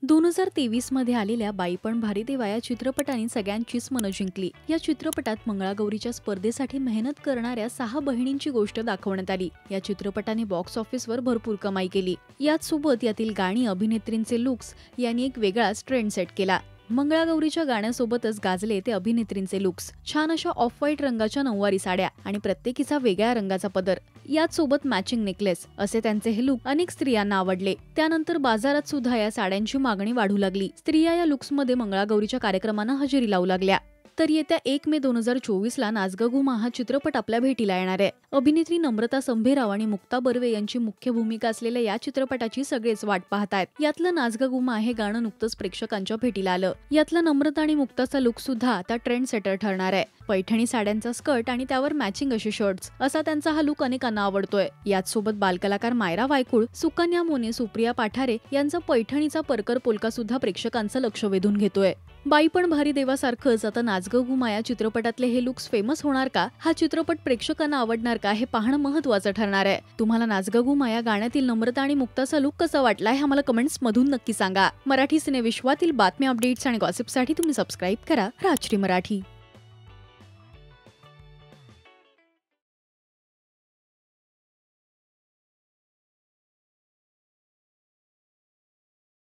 2023 मध्ये आलेल्या बाई पण भारी देवा या चित्रपटाने सगळ्यांचीच मनं जिंकली। या चित्रपटात मंगळागौरीच्या स्पर्धेसाठी मेहनत करणाऱ्या 6 बहिणींची गोष्ट दाखवण्यात आली। या चित्रपटाने बॉक्स ऑफिसवर भरपूर कमाई केली। याच सोबत यातील गाणी, अभिनेत्रींचे लुक्स यांनी एक वेगळाच ट्रेंड सेट केला। मंगळागौरीच्या गाण्यासोबतच गाजले ते अभिनेत्रींचे लुक्स। छान अशा ऑफ व्हाईट रंगाच्या नऊवारी साड्या आणि प्रत्येकीचा वेगळ्या रंगाचा पदर, याच सोबत मॅचिंग नेकलेस असे त्यांचे हे लुक अनेक स्त्रियांना आवडले। त्यानंतर बाजारात सुद्धा या साड्यांची मागणी वाढू लागली। स्त्रिया या लुक्समध्ये मंगळागौरीच्या कार्यक्रमांना हजेरी लावू लागल्या। तर येत्या 1 मे 2024 ला नाच ग घुमा हा चित्रपट आपल्या भेटीला येणार आहे। अभिनेत्री नम्रता संभेराव आणि मुक्ता बर्वे यांची मुख्य भूमिका असलेल्या या चित्रपटाची सगळेच वाट पाहतायत। यातलं नाच ग घुमा हे गाणं नुकतंच प्रेक्षकांच्या भेटीला आलं। यातला नम्रता आणि मुक्ताचा लुक सुद्धा आता ट्रेंड सेटर ठरणार आहे। पैठणी साड्यांचा स्कर्ट आणि त्यावर मॅचिंग असे शर्ट्स असा त्यांचा हा लुक अनेकांना आवडतोय। याच सोबत बालकलाकार मायरा वायकुळ, सुकन्या मोने, सुप्रिया पाठारे यांचा पैठणीचा परकर पोलका सुद्धा प्रेक्षकांचं लक्ष वेधून घेतोय। बाई पण भारी देवासारखंच आता नाच ग घुमा या चित्रपटातले हे लुक्स फेमस होणार का? हा चित्रपट प्रेक्षकांना आवडणार का? हे पाहणं महत्त्वाचं ठरणार आहे। तुम्हाला नाच ग घुमा या गाण्यातील नम्रता आणि मुक्ताचा लुक कसा वाटला हे आम्हाला कमेंट्स मधून नक्की सांगा। मराठी सिने विश्वातील बातम्या, अपडेट्स आणि गॉसिपसाठी तुम्ही सबस्क्राईब करा राजश्री मराठी।